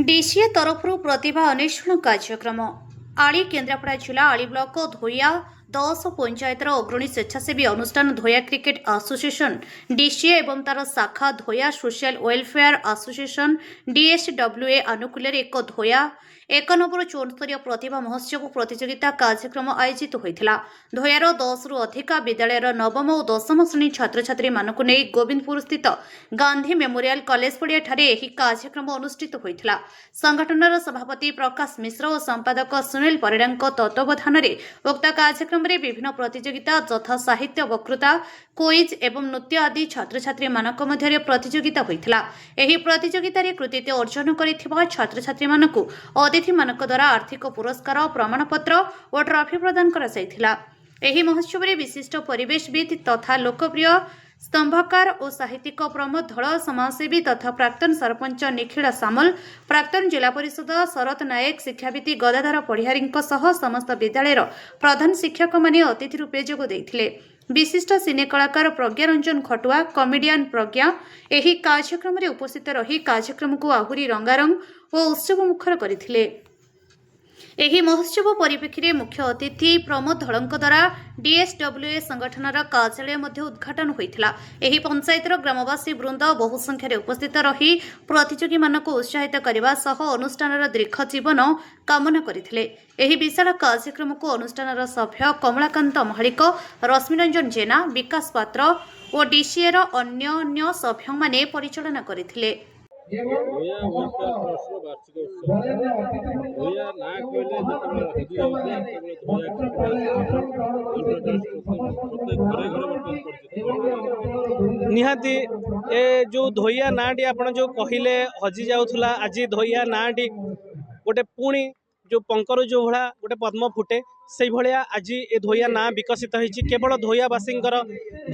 DCA तरफରୁ ପ୍ରତିଭା ଅନ୍ୱେଷଣ କାର୍ଯ୍ୟକ୍ରମ ଆଳି କେନ୍ଦ୍ରାପଡ଼ା ଜିଲ୍ଲା ଆଳି ବ୍ଲକ ଧୋଇଆ 10 ପଞ୍ଚାୟତର ଅଗ୍ରଣୀ ସ୍ୱେଚ୍ଛାସେବୀ ଅନୁଷ୍ଠାନ ଧୋଇଆ କ୍ରିକେଟ ଆସୋସିଏସନ ଡିସିଏ ଏବଂ ତାର ଶାଖା ଧୋଇଆ ସୋସିଆଲ ୱେଲଫେୟାର ଆସୋସିଏସନ ଡିଏସଡବ୍ଲ୍ୟୁଏ ଆନୁକୂଲ୍ୟରେ ଏକ ଧୋଇଆ 1 ନମ୍ବର 64 ପ୍ରତିଭା ମହୋତ୍ସବ ପ୍ରତିଯୋଗିତା କାର୍ଯ୍ୟକ୍ରମ ଆୟୋଜିତ ହୋଇଥିଲା। ଧୋଇଆର 10ରୁ ଅଧିକ ବିଦ୍ୟାଳୟର ନବମ ଓ ଦଶମ ଶ୍ରେଣୀ ଛାତ୍ରଛାତ୍ରୀମାନଙ୍କୁ ନେଇ ଗୋବିନ୍ଦପୁର ସ୍ଥିତ ଗାନ୍ଧୀ ମେମୋରିଆଲ କଲେଜ ପଡ଼ିଆଠାରେ ଏହି କାର୍ଯ୍ୟକ୍ରମ ଅନୁଷ୍ଠିତ ହୋଇଥିଲା। ସଂଗଠନର ସଭାପତି ପ୍ରକାଶ ମିଶ୍ର ଓ ସମ୍ପାଦକ ସୁନିଲ ପରିଡ଼ାଙ୍କ ତତ୍ତ୍ୱାବଧାନରେ ଉକ୍ତ କାର୍ଯ୍ୟକ୍ରମରେ ବିଭିନ୍ନ ପ୍ରତିଯୋଗିତା ଯଥା ସାହିତ୍ୟ ବକ୍ତୃତା କୁଇଜ୍ ଏବଂ ନୃତ୍ୟ ଆଦି ଛାତ୍ରଛାତ୍ରୀମାନଙ୍କ ମଧ୍ୟରେ ପ୍ରତିଯୋଗିତା ହୋଇଥିଲା। ଏହି ପ୍ରତିଯୋଗିତାରେ କୃତିତ୍ୱ ଅର୍ଜନ କରିଥିବା ଛାତ୍ରଛାତ୍ରୀମାନଙ୍କୁ ଅତିଥିମାନଙ୍କ ଦ୍ୱାରା ଆର୍ଥିକ ପୁରସ୍କାର ପ୍ରମାଣପତ୍ର ଓ ଟ୍ରଫି ପ୍ରଦାନ କରାଯାଇଥିଲା। ଏହି ମହୋତ୍ସବରେ ବିଶିଷ୍ଟ ପରିବେଶବିତ୍ ତଥା ଲୋକପ୍ରିୟ स्तंभकार और साहित्यिक प्रमोद धड़ समाजसेवी तथा प्राक्तन सरपंच निखिल सामल प्राक्तन जिला परिषद शरत नायक शिक्षाविद गदाधर पढ़ियारी समस्त विद्यालय प्रधान शिक्षक माने अतिथि रूपे जोग देइथिले। विशिष्ट सिने कलाकार प्रज्ञारंजन खटुआ कमेडियन प्रज्ञा एही कार्यक्रम रे उपस्थित रही कार्यक्रम को आहुरी रंगारंग और उत्सव मुखर करथिले। ଏହି ମହୋତ୍ସବ ପରିପ୍ରେକ୍ଷୀରେ ମୁଖ୍ୟ ଅତିଥି ପ୍ରମୋଦ ଧଳଙ୍କ ଦ୍ୱାରା ଡିଏସଡବ୍ଲ୍ୟୁଏ ସଂଗଠନର କାର୍ଯ୍ୟାଳୟ ମଧ୍ୟ ଉଦ୍ଘାଟନ ହୋଇଥିଲା। ଏହି ପଞ୍ଚାୟତର ଗ୍ରାମବାସୀ ବୃନ୍ଦ ବହୁ ସଂଖ୍ୟାରେ ଉପସ୍ଥିତ ରହି ପ୍ରତିଯୋଗୀମାନଙ୍କୁ ଉତ୍ସାହିତ କରିବା ସହ ଅନୁଷ୍ଠାନର ଦୀର୍ଘ ଜୀବନ କାମନା କରିଥିଲେ। ଏହି ବିଶାଳ କାର୍ଯ୍ୟକ୍ରମକୁ ଅନୁଷ୍ଠାନର ସଭ୍ୟ କମଳାକାନ୍ତ ମହାଳିକ ରଶ୍ମିରଞ୍ଜନ ଜେନା ବିକାଶ ପାତ୍ର ଓ ଡିସିଏର ଅନ୍ୟାନ୍ୟ ସଭ୍ୟମାନେ ପରିଚାଳନା କରିଥିଲେ। ଧୋଇଆ ୱେଲଫେୟାର ଟ୍ରଷ୍ଟର ବାର୍ଷିକ ଉତ୍ସବ ଧୋଇଆ ନାଁ କହିଲେ ଯେତେବେଳେ ହଜି ଯାଉଥିଲା ସେତେବେଳେ ଧୋଇଆ ପ୍ରତ୍ୟେକ ଘରେ ଘରେ ବର୍ତ୍ତମାନ ପରିଚିତ। निहाती ए जो धोइया नाटी आपण जो कहले हजि जाउथला आज धोइया नाटी गोटे पुणी जो पंकर जो भला गोटे पद्म फुटे से भलिया आज ए धोइया ना विकसित होईची केवल धोइयावासींकर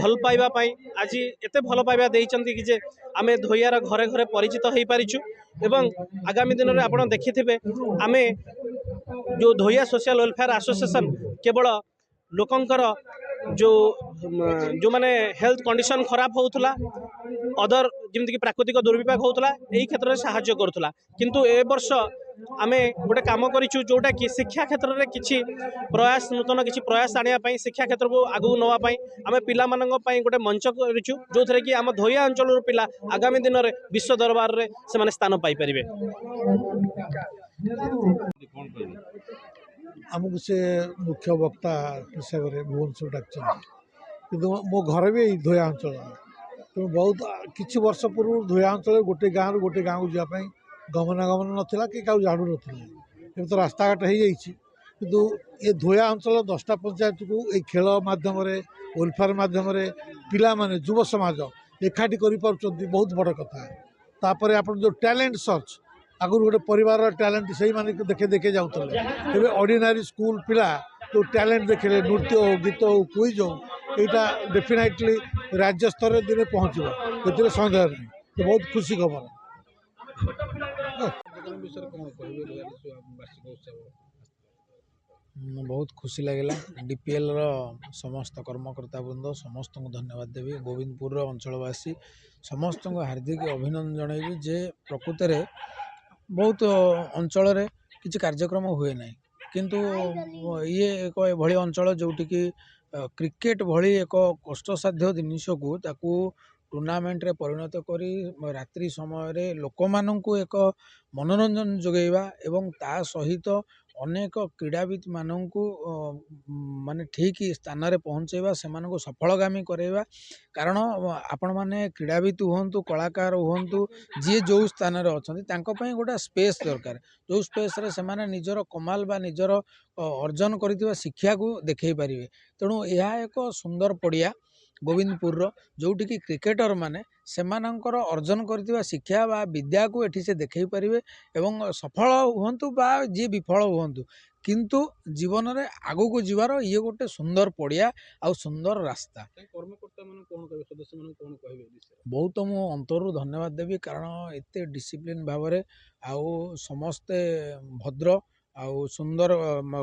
भल पाइबा पाई आज एते भल पाइबा देइचंती कि जे आमे धोइयार घरे घरे परिचित होई पारिछु एवं आगामी दिन में आपण देखिथिबे आमे जो धोइया सोशल वेलफेयर एसोसिएशन केवल लोकंकर जो जो माने हेल्थ कंडीशन खराब होउथला अदर जमिति कि प्राकृतिक दुर्विपाक होउथला एही क्षेत्र में सहाय्य करूथला किंतु ए वर्ष आमे गोटे काम करिछु जोटा कि शिक्षा क्षेत्र में किछि प्रयास नूतन किछि प्रयास आनिया पई शिक्षा क्षेत्र को आगु नवा पई आमे पिला मानन पई गोटे मंच करिछु जो थरे कि आम धोइया अंचल पिला आगामी दिन में विश्व दरबार रे से माने स्थान पाई परिबे। आमको से मुख्य वक्ता हिसाब से भुवनेश्वर डाक कि मो घर भी धोया अंचल तेणु बहुत किसी वर्ष पूर्व धोया अंचल गोटे गाँव गोटे गाँव को जावाई गमनागमन नाला कि क्या झाड़ू ना तो रास्ताघाट हो जाइए किंतु ये धोया अंचल 10टा पंचायत को ये खेल मध्यम वेलफेयर मध्यम पिला माने युव समाज एकाठी कर बहुत बड़ कथा तापर आप जो टैलेंट सर्च आगुरी गोटे परिवार टैलेंट से देखे देखे जाऊे ऑर्डिनरी स्कूल पिला तो टैलेंट देखले नृत्य हो गीत हो क्विज हो यहाँ डेफिनेटली राज्य स्तर दिन पहुँच सन्देह नहीं तो बहुत खुशी खबर। बहुत खुशी लगे डीपीएल समस्त कर्मकर्ता वृंद समस्त को धन्यवाद देवी गोविंदपुर अंचलवासी समस्त को हार्दिक अभिनंदन जनइबी जे प्रकृत में बहुत अंचल किसी कार्यक्रम हुए ना किंतु ये एक एभली अंचल जोटि कि क्रिकेट भली एक कष्टसाध्य जिनिस को ताकू टूर्नामेंट रे परिणत करी रात्रि समय रे लोक माननकु एक मनोरंजन जोगेबा एवं ता सहित अनेक क्रीड़ाविद माननकु माने ठीक स्थान रे पहुँचेबा सेमानकु सफलगामी करेबा कारण आपण माने क्रीड़ाविद हुंतु कलाकार हुंतु जी जो स्थान रे अछंती तांको पई गोटा स्पेस दरकार जो स्पेस रे सेमाने निजर कमाल बा निजर अर्जन करथिबा शिक्षा को देखै परिबे तेणु यह एक सुंदर पड़िया गोविंदपुर जोटि कि क्रिकेटर माने सेमानंकर अर्जन करथिबा शिक्षा बा विद्या को एठी से देखै परिबे एवं सफल हुंतु बा जी विफल हुंतु किंतु जीवन रे आगो को जीवार ये गोटे सुंदर पड़िया आ सुंदर रास्ता कर्मकर्ता मन कोन कहबे सदस्य मन कोन कहबे बहुत मु अंतरु धन्यवाद देवी कारण एते डिसिप्लिन भाव रे आ समस्ते भद्र आउ सुंदर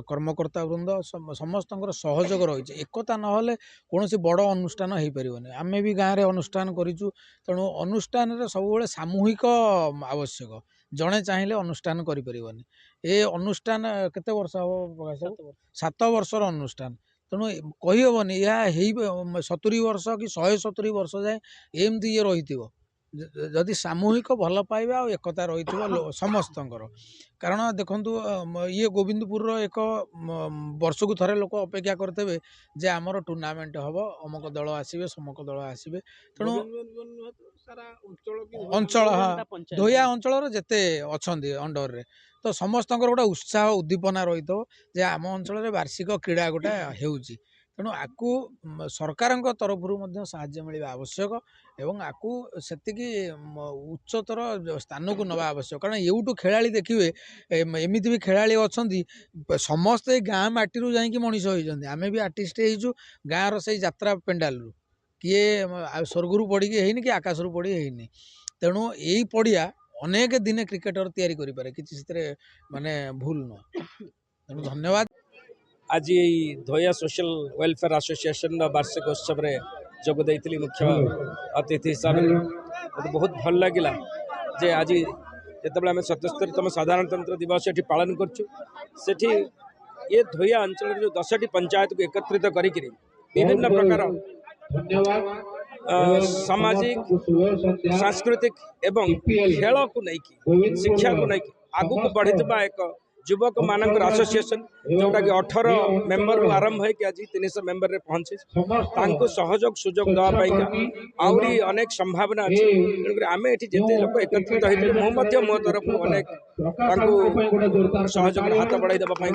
कर्मकर्ता वृंद समस्तଙ୍କର सहयोग रही एकता नहले कौन बड़ अनुष्ठान हो पारे आम भी गाँव में अनुष्ठान करूँ तेणु अनुष्ठान सब सामूहिक आवश्यक जड़े चाहिए अनुष्ठान करें ए अनुष्ठान केते वर्ष हम 7 वर्षर अनुष्ठान तेणु कहीहबनी यह 70 वर्ष कि 170 वर्ष जाए एमती ये रही जदि सामूहिक भल पाइबा और एकता रही समस्तଙ୍କର कारण देखु ये गोविंदपुर एक वर्ष को थरे लोक अपेक्षा करते जे आमर टूर्नामेंट हम अमुक दल आसवे समक दल आसवे तेणु अंचल हाँ धोया अंचल जेते अच्छा अंडर रे तो समस्त गोटे उत्साह उद्दीपना रही जे आम अंचल वार्षिक क्रीड़ा गोटे होउची तेणु आकु सरकार तरफ साहाय्य मिलवा आवश्यक एवं आकु सेतिकी उच्चतर स्थान को नवा आवश्यक कारण यूटू खेला देखिए एमती भी खेला अच्छा समस्ते गाँ माटी जाकि मनीष होती आम भी आर्टिस्ट हो गाँव रही यात्रा पेंडाल किए स्वर्गु पड़ी कि आकाशरू पड़ी है तेणु यही पड़िया अनेक दिन क्रिकेटर तैयारी करें कि माने भूल न तेणु धन्यवाद। आज धोया सोशल वेलफेयर एसोसिएशन वार्षिक उत्सव में जोग देती मुख्य अतिथि हिसाब से मत बहुत भल लगे जे आज जिते आम 77तम साधारणतंत्र दिवस ये पालन करी ये धोया अंचल जो 10टी पंचायत को एकत्रित करी विभिन्न प्रकार सामाजिक सांस्कृतिक एवं खेल को लेकिन शिक्षा को लेकिन आगू को बढ़ी एक युवक मानकर एसोसिएशन जोटा कि 18 मेंबर आरंभ है कि आज 300 मेंबर रे पहुंचे तांको सहयोग सुजोग देवाई आहरी अनेक संभावना अच्छी तेणुक आम ये जिते लोक एकत्रित होते मो तरफ अनेक सहयोग हाथ बढ़ाई देवाई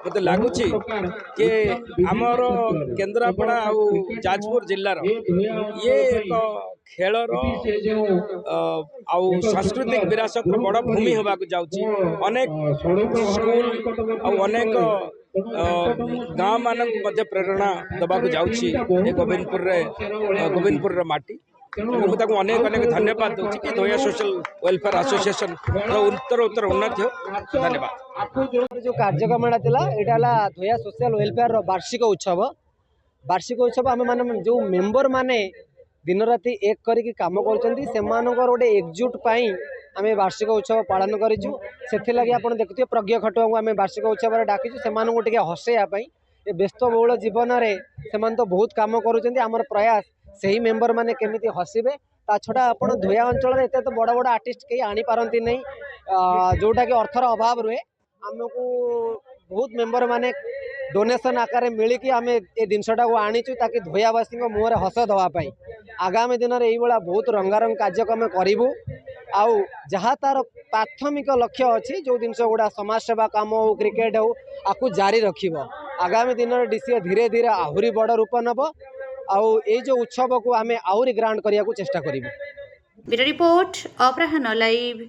मत लगुच कि आमर केन्द्रापड़ा आउ जाजपुर जिलार ये एक खेलर सांस्कृतिक विरासत बड़ भूमि होगा जाऊँगी अनेक स्कूल और अनेक गाँव मान प्रेरणा दबाक जाऊँगी गोविंदपुर माटी मुझे अनेक अनेक धन्यवाद दूसरी कि धोया सोशल वेलफेयर एसोसिएशन उत्तर उन्नति हो धन्यवाद। जो कार्यक्रम यहाँ धोया सोशल वेलफेयर वार्षिक उत्सव आम मान जो मेंबर माने दिन राति एक करिकी काम कर गोटे एकजुट पाई आम वार्षिक उत्सव पालन करूँ से आपड़ देखुए प्रज्ञ खटुआ को आम वार्षिक उत्सव डाकिचु से हसैयापाई ये व्यस्तबहुल जीवन में से तो बहुत कम कर प्रयास से ही मेंबर माने केमिति हसबे ता छड़ा आप धोया अंचल एत तो बड़ बड़ आर्टिस्ट कहीं आनी पारती नहीं जोटा कि अर्थर अभाव रुए आमको बहुत मेंबर माने डोनेशन आकार मिलिकी आम ए जिनटा को आनीचु ताकि धोयावासी मुहर हस दवापाई आगामी दिन में यही बहुत रंगारंग कार्यक्रम करूँ आउ जहाँ तार प्राथमिक लक्ष्य अच्छी जो जिनस गुड़ा समाज सेवा काम हो क्रिकेट हो आपको जारी रखिब आगामी दिन में डीसी धीरे धीरे आहरी बड़ रूप नब आउ ये जो उत्सव को आम आहरी ग्रांड करने को चेष्टा करूँ। ब्यूरो रिपोर्ट अपराह्न लाइव।